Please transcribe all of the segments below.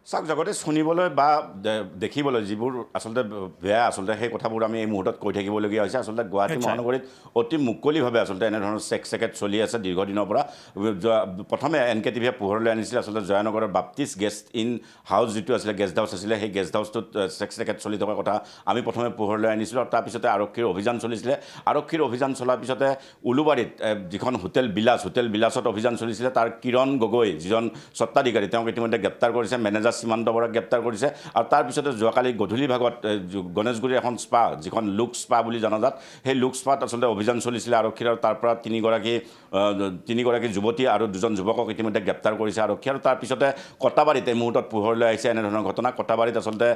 চাওক জগতে শুনিবলৈ বা দেখিবলৈ যিবোৰ আচলতে বেয়া আচলতে সেই কথাবোৰ আমি এই মুহূৰ্তত কৈ থাকিবলগীয়া হৈছে আচলতে গুৱাহাটী মহানগৰীত অতি মুকলিভাৱে আচলতে এনেধৰণৰ চেক চলি আছে দীৰ্ঘদিনৰ পৰা প্ৰথমে NKTV-য়ে পোহৰলৈ আনিছিলে আচলতে জয়ানগৰৰ বাপ্তিষ্ট গেষ্ট ইন হাউচ যিটো আছিলে গেষ্ট হাউচ আছিলে সেই গেষ্ট হাউচটোত চেক চলি থকা কথা আমি প্ৰথমে পোহৰলৈ আনিছিলোঁ আৰু তাৰপিছতে আৰক্ষীৰ অভিযান চলিছিলে আৰক্ষীৰ অভিযান চলাৰ পিছতে উলুবাৰীত যিখন হোটেল বিলাসত অভিযান চলিছিলে তাৰ কিৰণ গগৈ যিজন স্বত্বাধিকাৰী তেওঁক ইতিমধ্যে গ্ৰেপ্তাৰ কৰিছে মেনেজাৰ সীমান্ত বৰাক গ্ৰেপ্তাৰ কৰিছে আৰু তাৰপিছতে যোৱাকালি গধূলি ভাগত গণেশগুৰিৰ এখন স্পা যিখন লুক স্পা বুলি জনাজাত সেই লুক স্পাত আচলতে অভিযান চলিছিলে আৰক্ষীৰ আৰু তাৰ পৰা তিনিগৰাকী যুৱতী আৰু দুজন যুৱকক ইতিমধ্যে গ্ৰেপ্তাৰ কৰিছে আৰক্ষী আৰু তাৰপিছতে কটাবাৰীত এই মুহূৰ্তত পোহৰলৈ আহিছে এনেধৰণৰ ঘটনা কটাবাৰীত আচলতে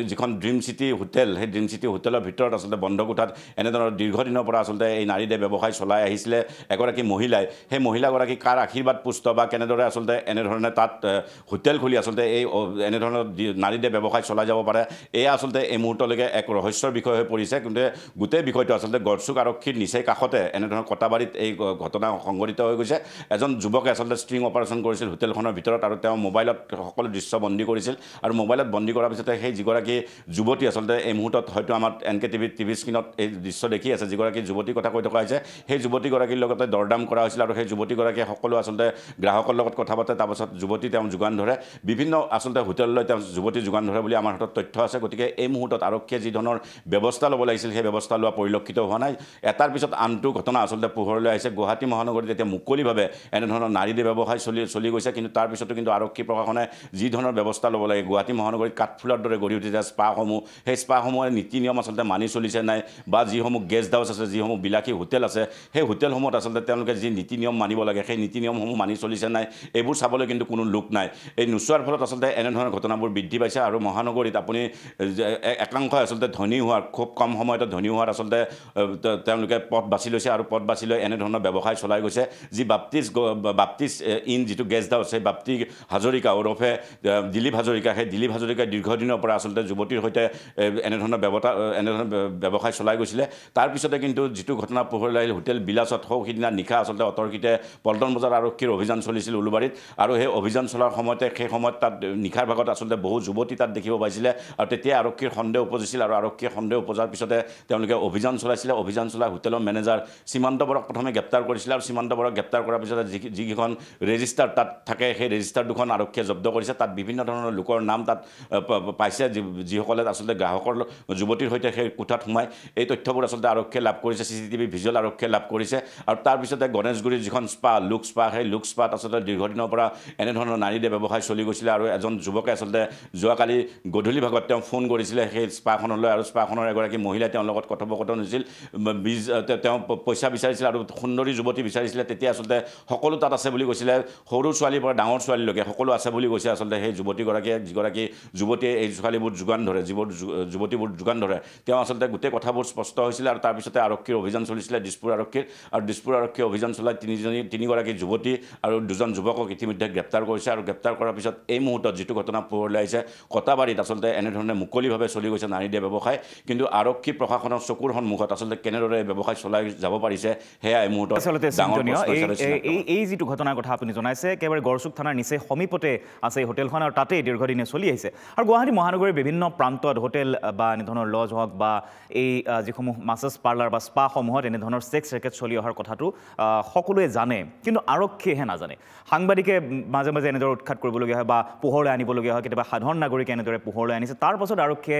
যিখন ড্ৰিম চিটি হোটেল সেই ড্ৰিম চিটি হোটেলৰ ভিতৰত আচলতে বন্ধ কোঠাত এনেধৰণৰ দীৰ্ঘদিনৰ পৰা আচলতে এই নাৰীদে ব্যৱসায় চলাই আহিছিলে এগৰাকী মহিলাই সেই মহিলাগৰাকী কাৰ আশীৰ্বাদ পুষ্ট বা কেনেদৰে আচলতে এনেধৰণে তাত হোটেল খুলি আচলতে এই এনেধৰণৰ নাৰীদে ব্যৱসায় চলাই যাব পাৰে এয়া আচলতে এই মুহূৰ্তলৈকে এক ৰহস্যৰ বিষয় হৈ পৰিছে কিন্তু গোটেই বিষয়টো আচলতে গড়চুক আৰক্ষীৰ নিচেই কাষতে এনেধৰণৰ কটাবাৰীত এই ঘটনা সংঘটিত হৈ গৈছে এজন যুৱকে আচলতে ষ্ট্ৰিং অপাৰেশ্যন কৰিছিল হোটেলখনৰ ভিতৰত আৰু তেওঁ মোবাইলত সকলো দৃশ্য বন্দী কৰিছিল আৰু মোবাইলত বন্দী কৰাৰ পিছতে সেই যিগৰাকী যুৱতী আচলতে এই মুহূৰ্তত হয়তো আমাৰ NKTV টিভি স্ক্ৰীণত এই দৃশ্য দেখি আছে যিগৰাকী যুৱতীৰ কথা কৈ থকা হৈছে সেই যুৱতীগৰাকীৰ লগতে দৰদাম কৰা হৈছিল আৰু সেই যুৱতীগৰাকীয়ে সকলো আচলতে গ্ৰাহকৰ লগত কথা পাতে তাৰপাছত যুৱতী তেওঁ যোগান ধৰে বিভিন্ন আচলতে হোটেললৈ তেওঁ যুৱতী যোগান ধৰে বুলি আমাৰ হাতত তথ্য আছে গতিকে এই মুহূৰ্তত আৰক্ষীয়ে যি ধৰণৰ ব্যৱস্থা ল'ব লাগিছিল সেই ব্যৱস্থা লোৱা পৰিলক্ষিত হোৱা নাই এটাৰ পিছত আনটো ঘটনা আচলতে পোহৰলৈ আহিছে গুৱাহাটী মহানগৰীত এতিয়া মুকলিভাৱে এনেধৰণৰ নাৰীদে ব্যৱসায় চলি গৈছে কিন্তু তাৰপিছতো কিন্তু আৰক্ষী প্ৰশাসনে যি ধৰণৰ ব্যৱস্থা ল'ব লাগে গুৱাহাটী মহানগৰীত কাঠফুলাৰ দৰে গঢ়ি উঠিছে স্পাসমূহ সেই স্পাসমূহে নীতি নিয়ম আচলতে মানি চলিছে নাই বা যিসমূহ গেষ্ট হাউচ আছে যিসমূহ বিলাসী হোটেল আছে সেই হোটেলসমূহত আচলতে তেওঁলোকে যি নীতি নিয়ম মানিব লাগে সেই নীতি নিয়মসমূহ মানি চলিছে নাই এইবোৰ চাবলৈ কিন্তু কোনো লোক নাই এই নোচোৱাৰ ফলত আচলতে এনেধৰণৰ ঘটনাবোৰ বৃদ্ধি পাইছে আৰু মহানগৰীত আপুনি একাংশই আচলতে ধনী হোৱাৰ খুব কম সময়তে ধনী হোৱাৰ আচলতে তেওঁলোকে পথ বাছি লৈছে আৰু পথ বাছি লৈ এনেধৰণৰ ব্যৱসায় চলাই গৈছে যি বাপ্তিষ্ট ইন যিটো গেষ্ট হাউচ সেই বাপ্তি হাজৰিকা ওৰফে দিলীপ হাজৰিকা সেই দিলীপ হাজৰিকাই দীৰ্ঘদিনৰ পৰা আচলতে যুৱতীৰ সৈতে এনেধৰণৰ ব্যৱসায় চলাই গৈছিলে তাৰপিছতে কিন্তু যিটো ঘটনা পোহৰলৈ আহিল হোটেল বিলাসত সিদিনা নিশা আচলতে অতৰ্কিতে পল্টন বজাৰ আৰক্ষীৰ অভিযান চলিছিল উলুবাৰীত আৰু সেই অভিযান চলাৰ সময়তে সেই সময়ত তাত নিশাৰ ভাগত আচলতে বহু যুৱতী তাত দেখিব পাইছিলে আৰু তেতিয়া আৰক্ষীৰ সন্দেহ উপজিছিল আৰু আৰক্ষীয়ে সন্দেহ উপজাৰ পিছতে তেওঁলোকে অভিযান চলাইছিলে অভিযান চলাই হোটেলৰ মেনেজাৰ সীমান্ত বৰক প্ৰথমে গ্ৰেপ্তাৰ কৰিছিলে আৰু সীমান্ত বৰক গ্ৰেপ্তাৰ কৰাৰ পিছতে যিকেইখন ৰেজিষ্টাৰ তাত থাকে সেই ৰেজিষ্টাৰ দুখন আৰক্ষীয়ে জব্দ কৰিছে তাত বিভিন্ন ধৰণৰ লোকৰ নাম তাত পাইছে যিসকলে আচলতে গ্ৰাহকৰ যুৱতীৰ সৈতে সেই কোঠাত সোমাই এই তথ্যবোৰ আচলতে আৰক্ষীয়ে লাভ কৰিছে CCTV ভিজুৱেল আৰক্ষীয়ে লাভ কৰিছে আৰু তাৰপিছতে গণেশগুৰিৰ যিখন স্পা লুক স্পা সেই লুক স্পাত আচলতে দীৰ্ঘদিনৰ পৰা এনেধৰণৰ নাৰীদে ব্যৱসায় চলি গৈছিলে আৰু এজন যুৱকে আচলতে যোৱাকালি গধূলি ভাগত তেওঁ ফোন কৰিছিলে সেই স্পাখনলৈ আৰু স্পাখনৰ এগৰাকী মহিলাই তেওঁৰ লগত কথোপকথন হৈছিল তেওঁ পইচা বিচাৰিছিল আৰু সুন্দৰী যুৱতী বিচাৰিছিলে তেতিয়া আচলতে সকলো তাত আছে বুলি কৈছিলে সৰু ছোৱালীৰ পৰা ডাঙৰ ছোৱালীলৈকে সকলো আছে বুলি কৈছে আচলতে সেই যুৱতীগৰাকীয়ে যিগৰাকী যুৱতীয়ে এই ছোৱালীবোৰ যোগান ধৰে যিবোৰ যুৱতীবোৰ যোগান ধৰে তেওঁ আচলতে গোটেই কথাবোৰ স্পষ্ট হৈছিলে আৰু তাৰপিছতে আৰক্ষীৰ অভিযান চলিছিলে দিছপুৰ আৰক্ষীৰ আৰু দিছপুৰ আৰক্ষীয়ে অভিযান চলাই তিনিগৰাকী যুৱতী আৰু দুজন যুৱকক ইতিমধ্যে গ্ৰেপ্তাৰ কৰিছে আৰু গ্ৰেপ্তাৰ কৰাৰ পিছত এই মুহূৰ্তত যিটো ঘটনা পোহৰলৈ আহিছে কটাবাৰীত আচলতে এনেধৰণে মুকলিভাৱে চলি গৈছে নাৰীদে ব্যৱসায় কিন্তু আৰক্ষী প্ৰশাসনৰ চকুৰ সন্মুখত আচলতে কেনেদৰে এই ব্যৱসায় চলাই যাব পাৰিছে সেয়া এই মুহূৰ্তত এই যিটো ঘটনাৰ কথা আপুনি জনাইছে একেবাৰে গড়চুক থানাৰ নিচেই সমীপতে আছে এই হোটেলখন আৰু তাতেই দীৰ্ঘদিনে চলি আহিছে আৰু গুৱাহাটী মহানগৰীৰ বিভিন্ন প্ৰান্তত হোটেল বা এনেধৰণৰ লজ হওক বা এই যিসমূহ মাছাজ পাৰ্লাৰ বা স্পাসমূহত এনেধৰণৰ চেক্স ৰেকেট চলি অহাৰ কথাটো সকলোৱে জানে কিন্তু আৰক্ষীয়েহে নাজানে সাংবাদিকে মাজে মাজে এনেদৰে উৎখাত কৰিবলগীয়া হয় বা পোহৰলৈ আনিবলগীয়া হয় কেতিয়াবা সাধাৰণ নাগৰিকে এনেদৰে পোহৰলৈ আনিছে তাৰ পাছত আৰক্ষীয়ে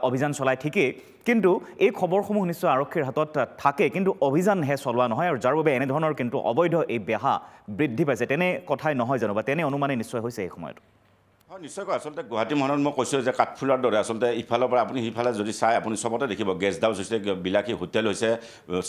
অভিযান চলাই ঠিকেই কিন্তু এই খবৰসমূহ নিশ্চয় আৰক্ষীৰ হাতত থাকে কিন্তু অভিযানহে চলোৱা নহয় আৰু যাৰ বাবে এনেধৰণৰ কিন্তু অবৈধ এই বেহা বৃদ্ধি পাইছে তেনে কথাই নহয় জানো বা তেনে অনুমানে নিশ্চয় হৈছে এই সময়ত হয় নিশ্চয়কৈ আচলতে গুৱাহাটী মহানগৰত মই কৈছোঁ যে কাঠফুলাৰ দৰে আচলতে ইফালৰ পৰা আপুনি সিফালে যদি চাই আপুনি চবতে দেখিব গেষ্ট হাউচ হৈছে বিলাসী হোটেল হৈছে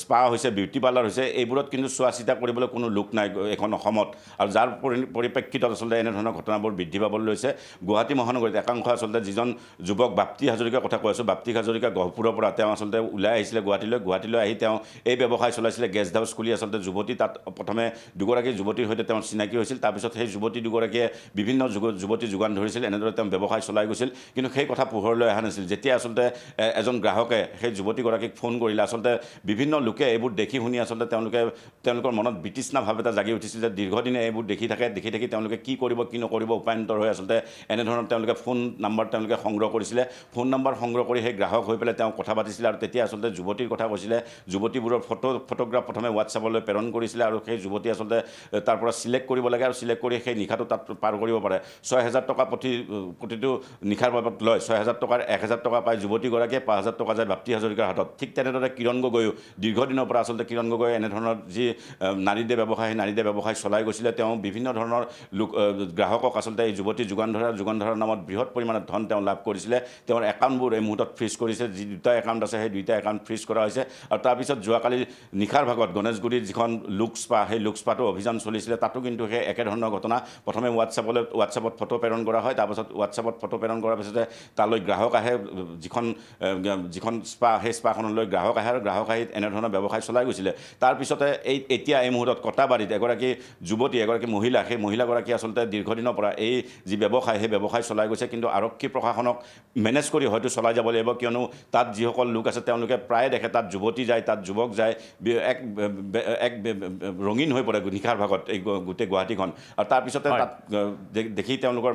স্পা হৈছে বিউটি পাৰ্লাৰ হৈছে এইবোৰত কিন্তু চোৱা চিতা কৰিবলৈ কোনো লোক নাই এখন অসমত আৰু যাৰ পৰিপ্ৰেক্ষিতত আচলতে এনেধৰণৰ ঘটনাবোৰ বৃদ্ধি পাবলৈ লৈছে গুৱাহাটী মহানগৰীত একাংশ আচলতে যিজন যুৱক বাপ্তি হাজৰিকাৰ কথা কৈ আছোঁ বাপ্তি হাজৰিকা গহপুৰৰ পৰা তেওঁ আচলতে ওলাই আহিছিলে গুৱাহাটীলৈ আহি তেওঁ এই ব্যৱসায় চলাইছিলে গেষ্ট হাউচ খুলি আচলতে যুৱতী তাত প্ৰথমে দুগৰাকী যুৱতীৰ সৈতে তেওঁ চিনাকি হৈছিল তাৰপিছত সেই যুৱতী দুগৰাকীয়ে বিভিন্ন যুৱতী যোগান ধৰিছিল, এনেদৰে তেওঁ ব্যৱসায় চলাই গৈছিল, কিন্তু সেই কথা পোহৰলৈ অহা নাছিল। যেতিয়া আচলতে এজন গ্ৰাহকে সেই যুৱতীগৰাকীক ফোন কৰিলে, আচলতে বিভিন্ন লোকে এইবোৰ দেখি শুনি আচলতে তেওঁলোকৰ মনত বিতৃষ্ণা ভাৱ এটা জাগি উঠিছিল যে দীৰ্ঘদিনে এইবোৰ দেখি থাকি তেওঁলোকে কি কৰিব কি নকৰিব উপায়ন্তৰ হৈ আচলতে এনেধৰণৰ তেওঁলোকে ফোন নাম্বাৰ তেওঁলোকে সংগ্ৰহ কৰিছিলে। ফোন নাম্বাৰ সংগ্ৰহ কৰি সেই গ্ৰাহক হৈ পেলাই তেওঁ কথা পাতিছিলে আৰু তেতিয়া আচলতে যুৱতীৰ কথা কৈছিলে। যুৱতীবোৰৰ ফটোগ্ৰাফ প্ৰথমে হোৱাটছআপলৈ প্ৰেৰণ কৰিছিলে আৰু সেই যুৱতী আচলতে তাৰ পৰা চিলেক্ট কৰিব লাগে আৰু চিলেক্ট কৰি সেই নিশাটো তাত পাৰ কৰিব পাৰে। 6,000 টকা প্ৰতিটো নিশাৰ বাবদ লয়। 6,000 টকাৰ 1,000 টকা পায় যুৱতীগৰাকীয়ে, 5,000 টকা যায় বাপ্তি হাজৰিকাৰ হাতত। ঠিক তেনেদৰে কিৰণ গগৈও দীৰ্ঘদিনৰ পৰা আচলতে কিৰণ গগৈ এনেধৰণৰ যি নাৰীদে ব্যৱসায়, সেই নাৰীদে ব্যৱসায় চলাই গৈছিলে। তেওঁ বিভিন্ন ধৰণৰ গ্ৰাহকক আচলতে এই যুৱতী যোগান ধৰাৰ নামত বৃহৎ পৰিমাণৰ ধন তেওঁ লাভ কৰিছিলে। তেওঁৰ একাউণ্টবোৰ এই মুহূৰ্তত ফ্ৰিজ কৰিছে। যি দুটা একাউণ্ট আছে সেই দুইটা একাউণ্ট ফ্ৰিজ কৰা হৈছে। আৰু তাৰপিছত যোৱাকালি নিশাৰ ভাগত গণেশগুৰিৰ যিখন লুক স্পা, সেই লুক স্পাটো অভিযান চলিছিলে। তাতো কিন্তু সেই একেধৰণৰ ঘটনা। প্ৰথমে হোৱাটছআপত ফটো প্ৰেৰণ কৰা হয়, তাৰপাছত হোৱাটছআপত ফটো প্ৰেৰণ কৰাৰ পিছতে তালৈ গ্ৰাহক আহে, যিখন স্পা, সেই স্পাখনলৈ গ্ৰাহক আহে আৰু গ্ৰাহক আহি এনেধৰণৰ ব্যৱসায় চলাই গৈছিলে। তাৰপিছতে এতিয়া এই মুহূৰ্তত কটাবাৰীত এগৰাকী যুৱতী, এগৰাকী মহিলা, সেই মহিলাগৰাকী আচলতে দীৰ্ঘদিনৰ পৰা এই যি ব্যৱসায়, সেই ব্যৱসায় চলাই গৈছে। কিন্তু আৰক্ষী প্ৰশাসনক মেনেজ কৰি হয়তো চলাই যাব লাগিব, কিয়নো তাত যিসকল লোক আছে তেওঁলোকে প্ৰায়ে দেখে তাত যুৱতী যায়, তাত যুৱক যায়, এক ৰঙীন হৈ পৰে নিশাৰ ভাগত এই গোটেই গুৱাহাটীখন। আৰু তাৰপিছতে তাত দেখি তেওঁলোকৰ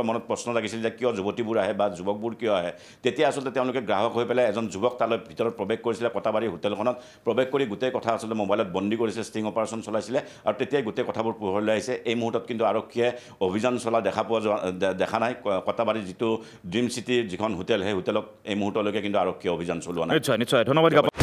মনত প্ৰশ্ন লাগিছিল যে কিয় যুৱতীবোৰ আহে বা যুৱকবোৰ কিয় আহে। তেতিয়া আচলতে তেওঁলোকে গ্ৰাহক হৈ পেলাই এজন যুৱক তালৈ ভিতৰত প্ৰৱেশ কৰিছিলে, কটাবাৰী হোটেলখনত প্ৰৱেশ কৰি গোটেই কথা আচলতে মোবাইলত বন্দী কৰিছে, ষ্টিং অপাৰেশ্যন চলাইছিলে আৰু তেতিয়াই গোটেই কথাবোৰ পোহৰলৈ আহিছে। এই মুহূৰ্তত কিন্তু আৰক্ষীয়ে অভিযান চলা দেখা নাই। কটাবাৰীৰ যিটো ড্ৰিম চিটিৰ যিখন হোটেল, সেই হোটেলত এই মুহূৰ্তলৈকে কিন্তু আৰক্ষীয়ে অভিযান চলোৱা নাই। নিশ্চয় ধন্যবাদ।